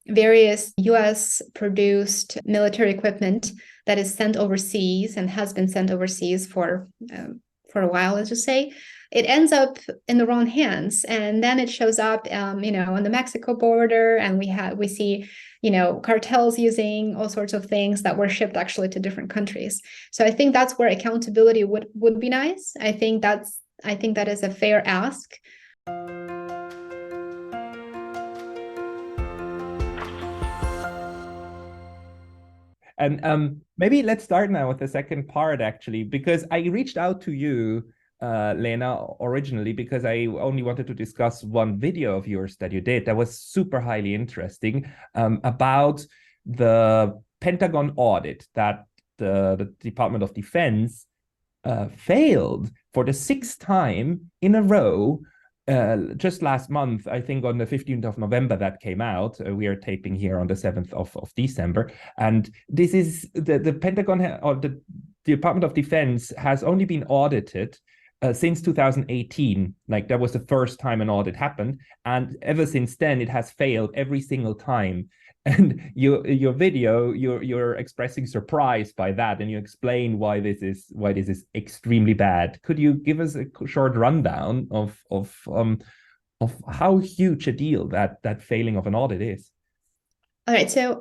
various US produced military equipment that is sent overseas and has been sent overseas for a while, let's just say, it ends up in the wrong hands, and then it shows up, on the Mexico border, and we see, cartels using all sorts of things that were shipped actually to different countries. So I think that's where accountability would be nice. I think that is a fair ask. And maybe let's start now with the second part, actually, because I reached out to you, Lena, originally because I only wanted to discuss one video of yours that you did that was super highly interesting, about the Pentagon audit that the Department of Defense failed for the sixth time in a row. Just last month, I think on the 15th of November that came out. We are taping here on the 7th of December. And this is the Pentagon or the Department of Defense has only been audited since 2018. Like, that was the first time an audit happened. And ever since then, it has failed every single time. And your video, you're expressing surprise by that, and you explain why this is extremely bad. Could you give us a short rundown of how huge a deal that failing of an audit is? All right, so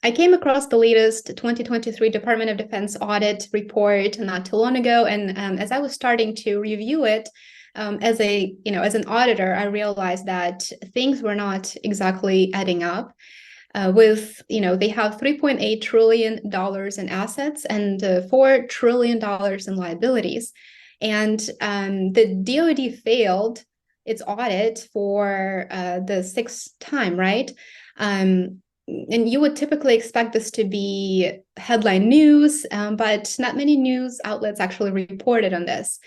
I came across the latest 2023 Department of Defense Audit Report not too long ago, and as I was starting to review it, as an auditor, I realized that things were not exactly adding up. They have $3.8 trillion in assets and $4 trillion in liabilities. And the DoD failed its audit for the sixth time, right? And you would typically expect this to be headline news, but not many news outlets actually reported on this.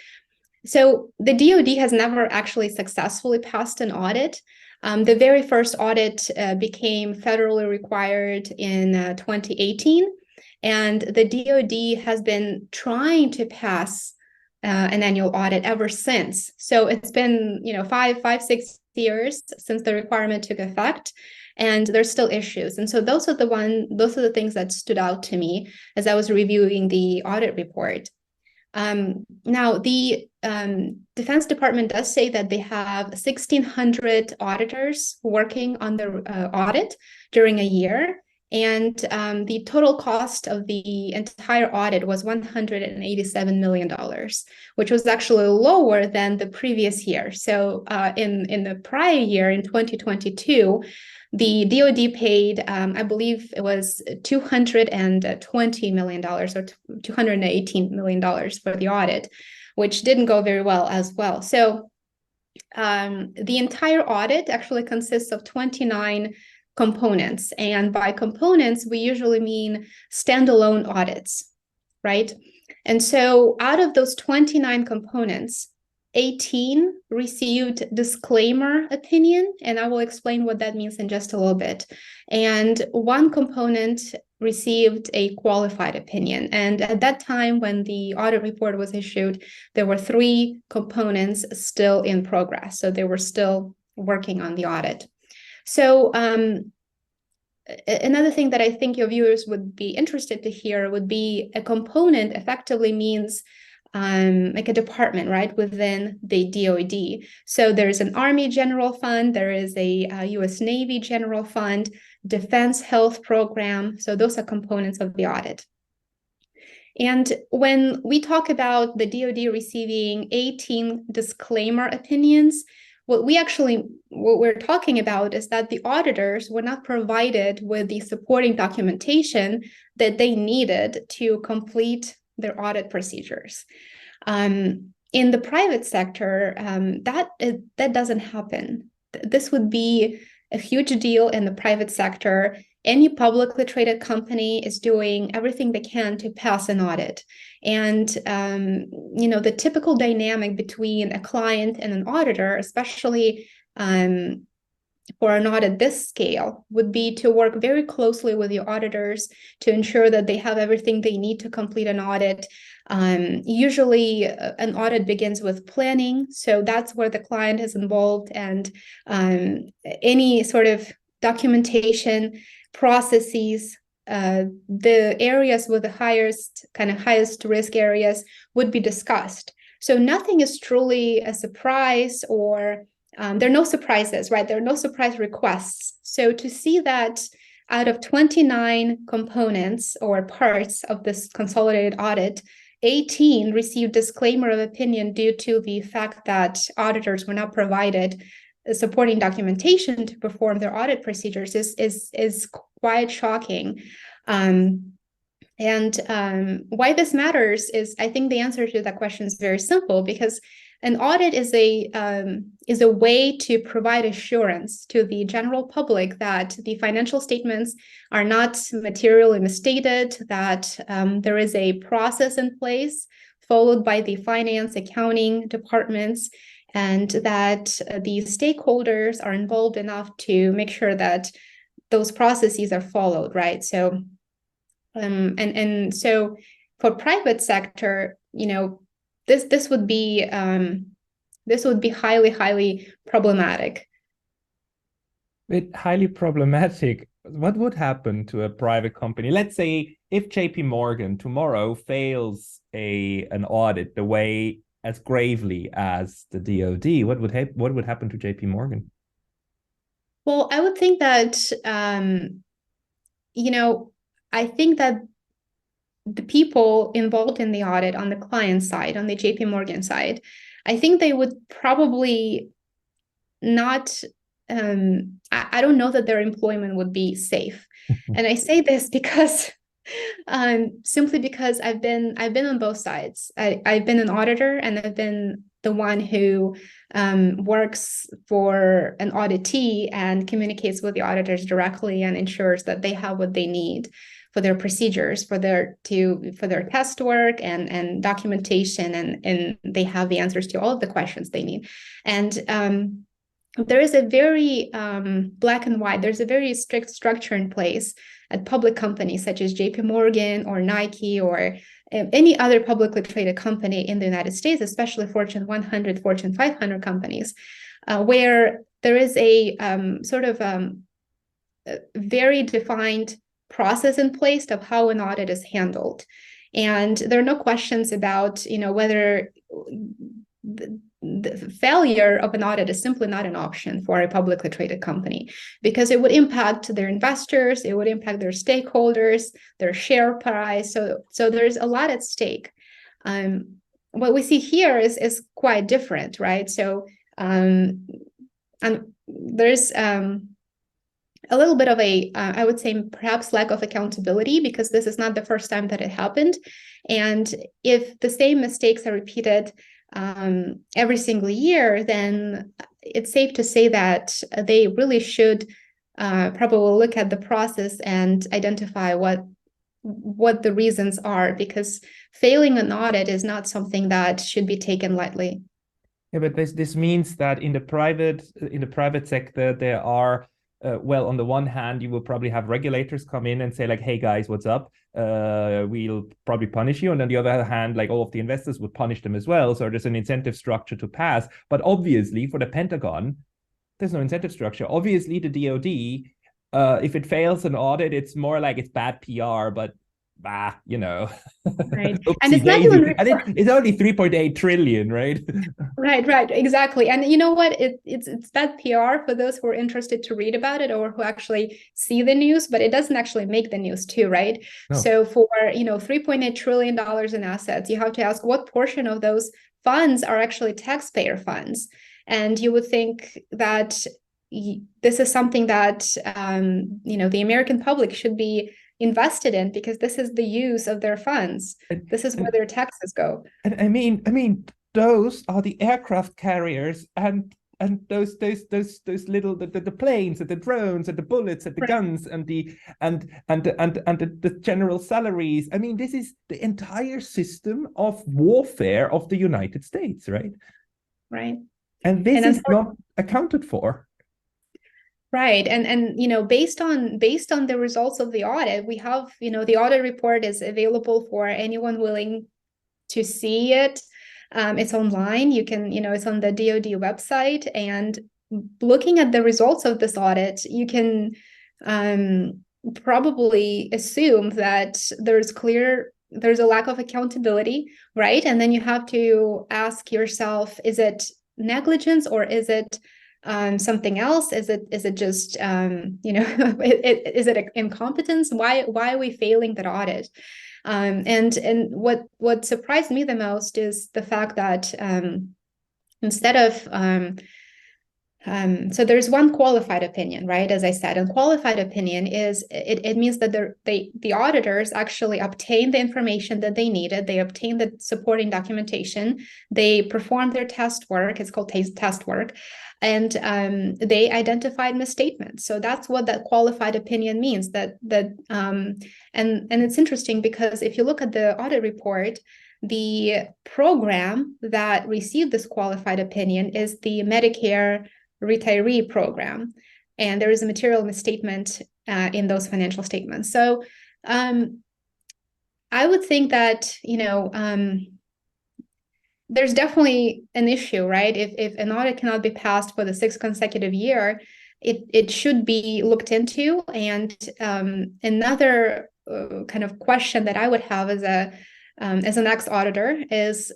So the DoD has never actually successfully passed an audit. The very first audit became federally required in 2018, and the DoD has been trying to pass an annual audit ever since. So it's been 6 years since the requirement took effect, and there's still issues. And so those are the things that stood out to me as I was reviewing the audit report. Now, the Defense Department does say that they have 1,600 auditors working on the audit during a year, and the total cost of the entire audit was $187 million, which was actually lower than the previous year. So in the prior year, in 2022, the DoD paid, I believe it was $220 million or $218 million for the audit, which didn't go very well as well. So the entire audit actually consists of 29 components. And by components, we usually mean standalone audits, right? And so out of those 29 components, 18 received disclaimer opinion, and I will explain what that means in just a little bit. And one component received a qualified opinion. And at that time, when the audit report was issued, there were 3 components still in progress. So they were still working on the audit. So another thing that I think your viewers would be interested to hear would be a component effectively means like a department, right, within the DoD. So there's an Army General Fund, there is a US Navy General Fund, Defense Health Program. So those are components of the audit. And when we talk about the DoD receiving 18 disclaimer opinions, what we're talking about is that the auditors were not provided with the supporting documentation that they needed to complete their audit procedures. In the private sector, that doesn't happen. This would be a huge deal in the private sector. Any publicly traded company is doing everything they can to pass an audit. And, the typical dynamic between a client and an auditor, especially for an audit this scale, would be to work very closely with your auditors to ensure that they have everything they need to complete an audit. Usually an audit begins with planning, so that's where the client is involved, and any sort of documentation, processes, the areas with the highest risk areas would be discussed. So nothing is truly a surprise, or there are no surprises, right? There are no surprise requests. So to see that out of 29 components or parts of this consolidated audit, 18 received disclaimer of opinion due to the fact that auditors were not provided supporting documentation to perform their audit procedures is quite shocking. Why this matters is, I think the answer to that question is very simple, because an audit is a way to provide assurance to the general public that the financial statements are not materially misstated, that there is a process in place followed by the finance, accounting departments, and that the stakeholders are involved enough to make sure that those processes are followed, right? So, so for private sector, this would be highly problematic. Highly problematic. What would happen to a private company? Let's say if JP Morgan tomorrow fails an audit the way as gravely as the DoD, what would happen to JP Morgan? Well, I would think that I think that the people involved in the audit on the client side, on the JP Morgan side, I think they would probably not, I don't know that their employment would be safe. And I say this because simply because I've been on both sides. I've been an auditor, and I've been the one who works for an auditee and communicates with the auditors directly and ensures that they have what they need for their procedures, for their test work and documentation, and they have the answers to all of the questions they need. And there is a very black and white, there's a very strict structure in place at public companies such as JP Morgan or Nike or any other publicly traded company in the United States, especially Fortune 100, Fortune 500 companies, where there is a very defined process in place of how an audit is handled. And there are no questions about, whether the failure of an audit is simply not an option for a publicly traded company, because it would impact their investors, it would impact their stakeholders, their share price. So there's a lot at stake. What we see here is quite different, right? So and there's a little bit of I would say perhaps lack of accountability, because this is not the first time that it happened. And if the same mistakes are repeated every single year, then it's safe to say that they really should probably look at the process and identify what the reasons are, because failing an audit is not something that should be taken lightly. Yeah, but this means that in the private sector there are well, on the one hand, you will probably have regulators come in and say like, hey guys, what's up? We'll probably punish you. And on the other hand, like all of the investors would punish them as well. So there's an incentive structure to pass. But obviously for the Pentagon, there's no incentive structure. Obviously the DoD, if it fails an audit, it's more like it's bad PR, but right. And it's not even it's only 3.8 trillion, right? Right, exactly. And you know what? It's bad PR for those who are interested to read about it or who actually see the news, but it doesn't actually make the news too, right? No. So for $3.8 trillion in assets, you have to ask what portion of those funds are actually taxpayer funds. And you would think that this is something that the American public should be invested in, because this is the use of their funds. This is where their taxes go. And I mean, those are the aircraft carriers and those little the planes and the drones and the bullets and the guns and the general salaries. I mean, this is the entire system of warfare of the United States, right? Right. And this is not accounted for. Right. And based on the results of the audit, we have, the audit report is available for anyone willing to see it. It's online. You can, it's on the DoD website. And looking at the results of this audit, you can probably assume that there's a lack of accountability, right? And then you have to ask yourself, is it negligence or is it something else? Is it just is it incompetence? Why are we failing that audit? And what surprised me the most is the fact that instead of so there's one qualified opinion, right? As I said, and qualified opinion is it means that the auditors actually obtained the information that they needed. They obtained the supporting documentation. They performed their test work. It's called test work. And they identified misstatements. So that's what that qualified opinion means. And it's interesting because if you look at the audit report, the program that received this qualified opinion is the Medicare retiree program, and there is a material misstatement in those financial statements. So I would think that there's definitely an issue, right? If an audit cannot be passed for the 6th consecutive year, it should be looked into. And another kind of question that I would have as an ex-auditor is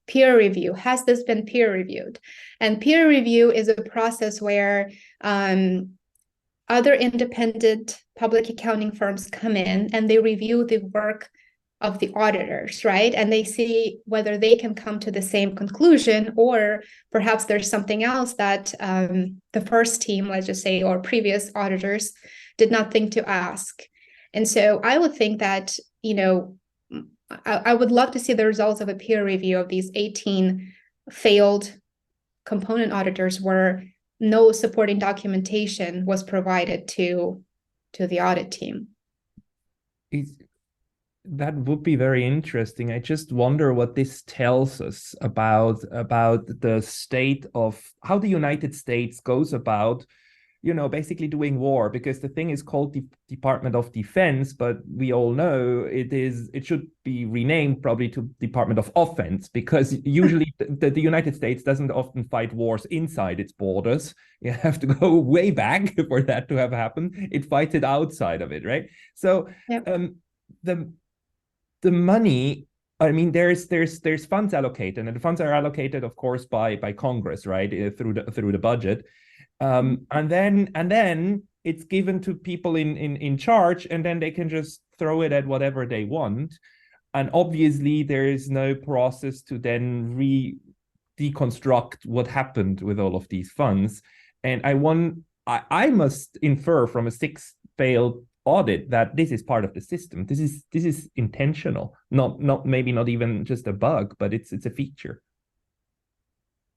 peer review. Has this been peer reviewed? And peer review is a process where other independent public accounting firms come in and they review the work of the auditors, right? And they see whether they can come to the same conclusion, or perhaps there's something else that the first team, let's just say, or previous auditors did not think to ask. And so I would think that, I would love to see the results of a peer review of these 18 failed component auditors where no supporting documentation was provided to the audit team. That would be very interesting. I just wonder what this tells us about the state of how the United States goes about, basically doing war, because the thing is called the Department of Defense, but we all know it should be renamed probably to Department of Offense, because usually the United States doesn't often fight wars inside its borders. You have to go way back for that to have happened. It fights it outside of it, right? So yep. The money, I mean, there's funds allocated, and the funds are allocated, of course, by Congress, right, through the budget. And then it's given to people in charge, and then they can just throw it at whatever they want. And obviously there is no process to then deconstruct what happened with all of these funds. And I must infer from a 6 failed audit that this is part of the system. This is intentional, not maybe not even just a bug, but it's a feature.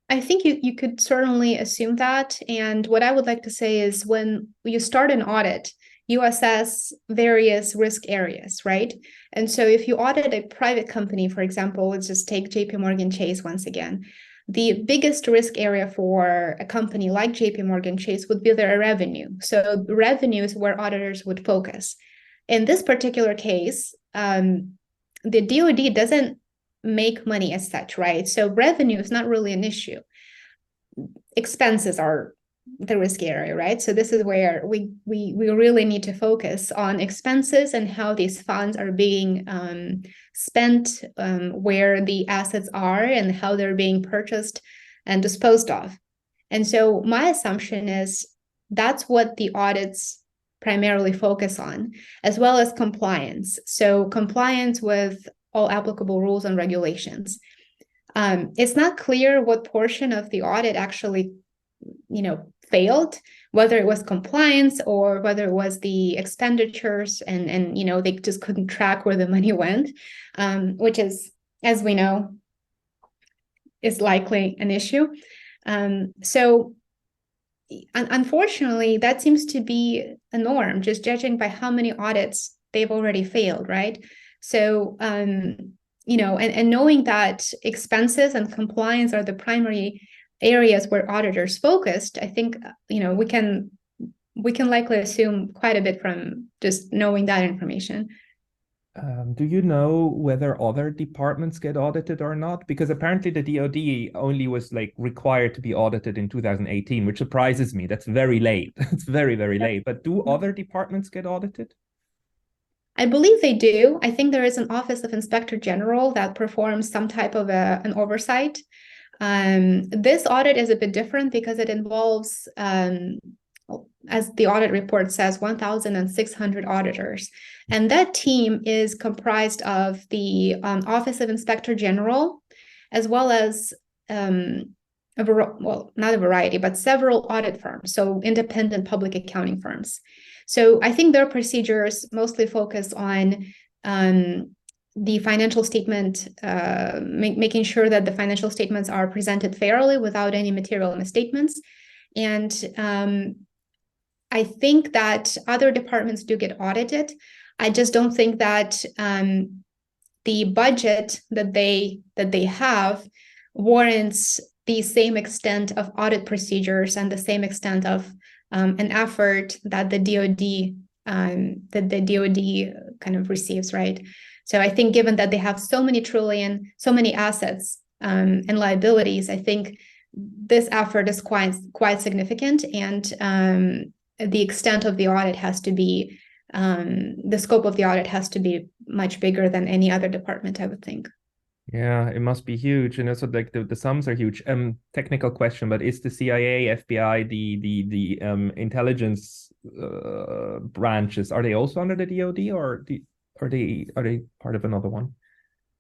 I think you could certainly assume that. And what I would like to say is when you start an audit, you assess various risk areas, right? And so if you audit a private company, for example, let's just take JP Morgan Chase once again, the biggest risk area for a company like JP Morgan Chase would be their revenue. So revenue is where auditors would focus. In this particular case, the DoD doesn't make money as such, right? So revenue is not really an issue. Expenses are the risk area, right? So this is where we really need to focus on expenses and how these funds are being spent, where the assets are and how they're being purchased and disposed of. And so my assumption is that's what the audits primarily focus on, as well as compliance. So compliance with all applicable rules and regulations. It's not clear what portion of the audit actually, failed, whether it was compliance or whether it was the expenditures and they just couldn't track where the money went, which is, as we know, is likely an issue. So unfortunately, that seems to be a norm, just judging by how many audits they've already failed, right? So, and knowing that expenses and compliance are the primary areas where auditors focused, I think, we can likely assume quite a bit from just knowing that information. Do you know whether other departments get audited or not? Because apparently the DoD only was like required to be audited in 2018, which surprises me. That's very late. It's very, very late. But do other departments get audited? I believe they do. I think there is an Office of Inspector General that performs some type of an oversight. This audit is a bit different because it involves, as the audit report says, 1,600 auditors. And that team is comprised of the Office of Inspector General, as well as not a variety, but several audit firms, so independent public accounting firms. So I think their procedures mostly focus on the financial statement, making sure that the financial statements are presented fairly without any material misstatements. And I think that other departments do get audited. I just don't think that the budget that they have warrants the same extent of audit procedures and the same extent of an effort that the DoD kind of receives, right? So I think given that they have so many assets and liabilities, I think this effort is quite significant, and the extent of the audit has to be, the scope of the audit has to be much bigger than any other department, I would think. Yeah, it must be huge. And also like the sums are huge. Technical question, but is the CIA, FBI, the intelligence branches, are they also under the DoD, or are they part of another one?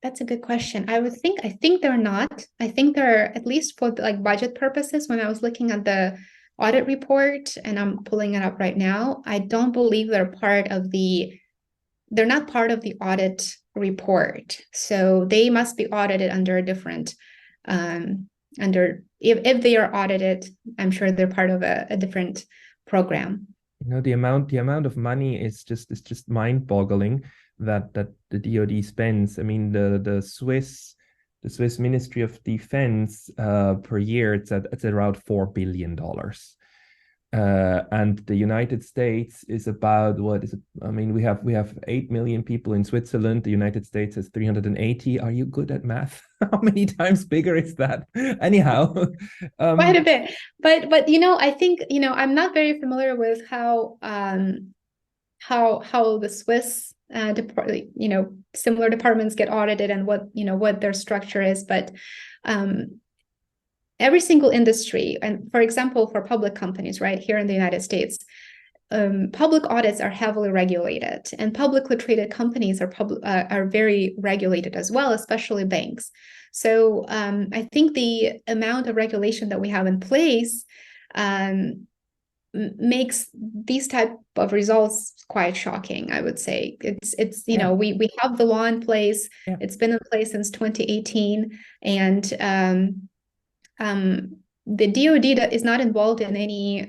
That's a good question. I think they're not. I think they're, at least for like budget purposes, when I was looking at the audit report, and I'm pulling it up right now, I don't believe they're not part of the audit report. So they must be audited under a different, if they are audited, I'm sure they're part of a different program. You know, the amount of money is just mind-boggling that the DoD spends. I mean, the Swiss Ministry of Defense per year, it's at around $4 billion. And the United States is about, what is it? I mean, we have 8 million people in Switzerland. The United States has 380. Are you good at math? How many times bigger is that? Anyhow, quite a bit. But I think I'm not very familiar with how the Swiss similar departments get audited and what their structure is, but every single industry, and for example, for public companies, right here in the United States, public audits are heavily regulated, and publicly traded companies are very regulated as well, especially banks. So I think the amount of regulation that we have in place makes these type of results quite shocking, I would say. It's we have the law in place. Yeah. It's been in place since 2018, and the DoD is not involved in any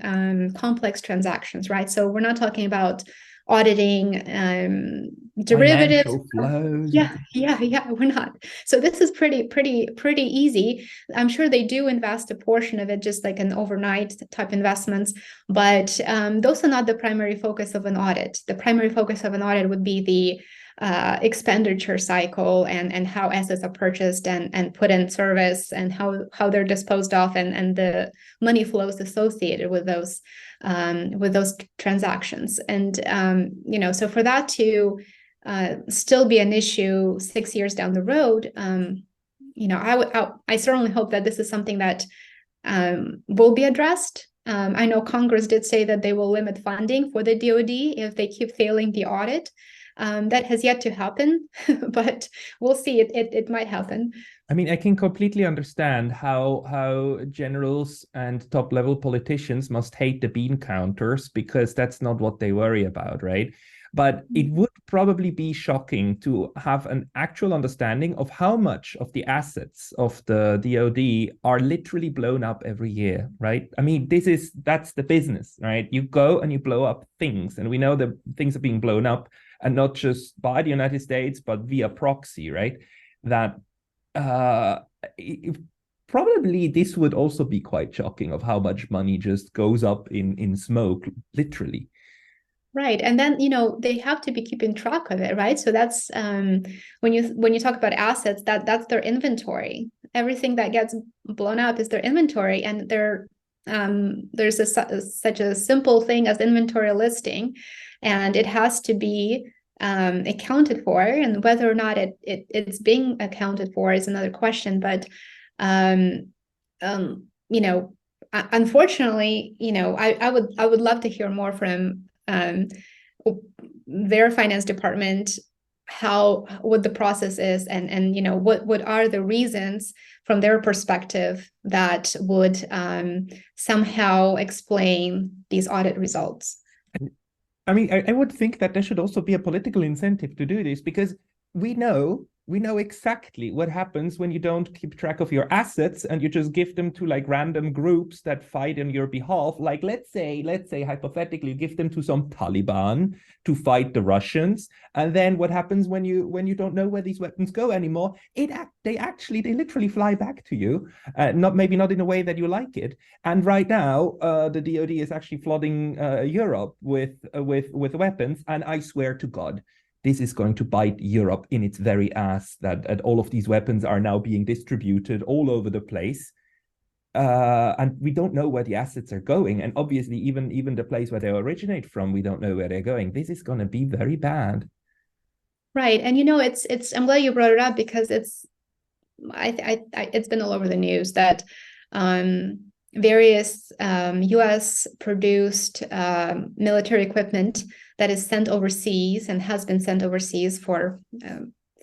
complex transactions, right? So we're not talking about auditing derivatives. Yeah, we're not. So this is pretty easy. I'm sure they do invest a portion of it, just like an overnight type investments, but those are not the primary focus of an audit. The primary focus of an audit would be the expenditure cycle and how assets are purchased and put in service, and how they're disposed of, and the money flows associated with those transactions. And so for that to still be an issue 6 years down the road, I certainly hope that this is something that will be addressed. I know Congress did say that they will limit funding for the DoD if they keep failing the audit. That has yet to happen, but we'll see. It might happen. I mean, I can completely understand how generals and top-level politicians must hate the bean counters, because that's not what they worry about, right? But it would probably be shocking to have an actual understanding of how much of the assets of the DoD are literally blown up every year, right? I mean, that's the business, right? You go and you blow up things, and we know that things are being blown up, and not just by the United States, but via proxy, right? That probably this would also be quite shocking, of how much money just goes up in smoke, literally. Right. And then, they have to be keeping track of it, right? So that's when you talk about assets, that's their inventory. Everything that gets blown up is their inventory. And there's such a simple thing as inventory listing, and it has to be accounted for. And whether or not it's being accounted for is another question. But unfortunately, I would love to hear more from their finance department, what the process is, and what are the reasons from their perspective that would somehow explain these audit results. I mean, I would think that there should also be a political incentive to do this, because we know exactly what happens when you don't keep track of your assets and you just give them to like random groups that fight on your behalf. Like let's say hypothetically, you give them to some Taliban to fight the Russians, and then what happens when you don't know where these weapons go anymore? They literally fly back to you. Maybe not in a way that you like it. And right now, the DoD is actually flooding Europe with weapons, and I swear to God, this is going to bite Europe in its very ass, that all of these weapons are now being distributed all over the place. And we don't know where the assets are going. And obviously, even the place where they originate from, we don't know where they're going. This is going to be very bad. Right. And it's I'm glad you brought it up, because it's been all over the news that various US produced military equipment that is sent overseas and has been sent overseas for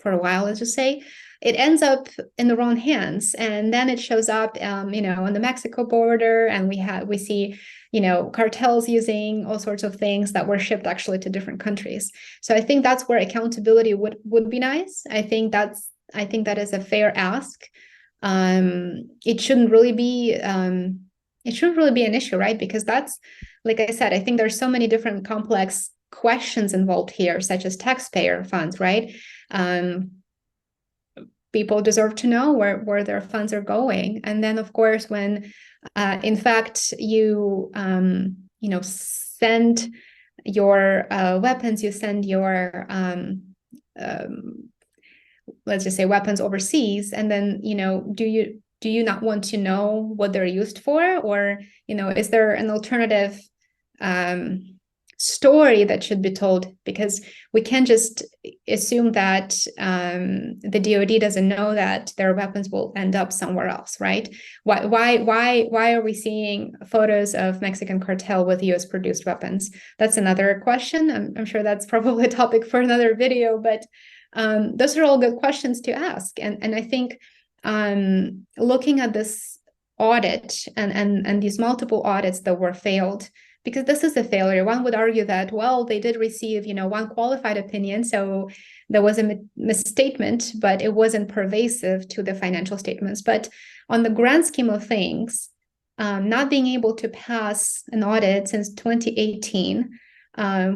a while, let's just say, it ends up in the wrong hands, and then it shows up on the Mexico border, and we see cartels using all sorts of things that were shipped actually to different countries. So I think that's where accountability would be nice. I think that is a fair ask. It shouldn't really be an issue, right? Because that's, like I said, I think there's so many different complex questions involved here, such as taxpayer funds, right? People deserve to know where their funds are going. And then, of course, when in fact you send your weapons, you send your let's just say weapons overseas, and then do you not want to know what they're used for? Or is there an alternative story that should be told? Because we can't just assume that the DoD doesn't know that their weapons will end up somewhere else, right? Why are we seeing photos of Mexican cartel with US produced weapons? That's another question. I'm sure that's probably a topic for another video, but those are all good questions to ask. And I think looking at this audit and these multiple audits that were failed, because this is a failure. One would argue that, well, they did receive, one qualified opinion, so there was a misstatement, but it wasn't pervasive to the financial statements. But on the grand scheme of things, not being able to pass an audit since 2018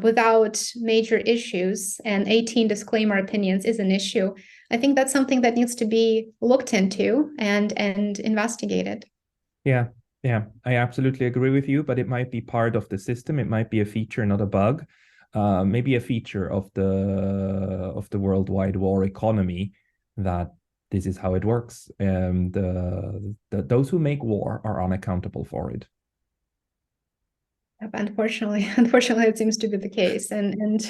without major issues, and 18 disclaimer opinions is an issue. I think that's something that needs to be looked into and investigated. Yeah, I absolutely agree with you, but it might be part of the system. It might be a feature, not a bug. Maybe a feature of the worldwide war economy, that this is how it works. And those who make war are unaccountable for it. Unfortunately, it seems to be the case. And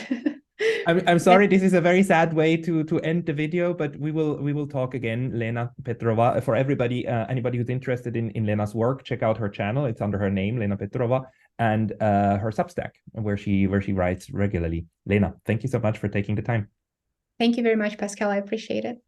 I'm sorry, this is a very sad way to end the video, but we will talk again. Lena Petrova. For everybody, anybody who's interested in Lena's work, check out her channel. It's under her name, Lena Petrova, and her Substack, where she writes regularly. Lena, thank you so much for taking the time. Thank you very much, Pascal. I appreciate it.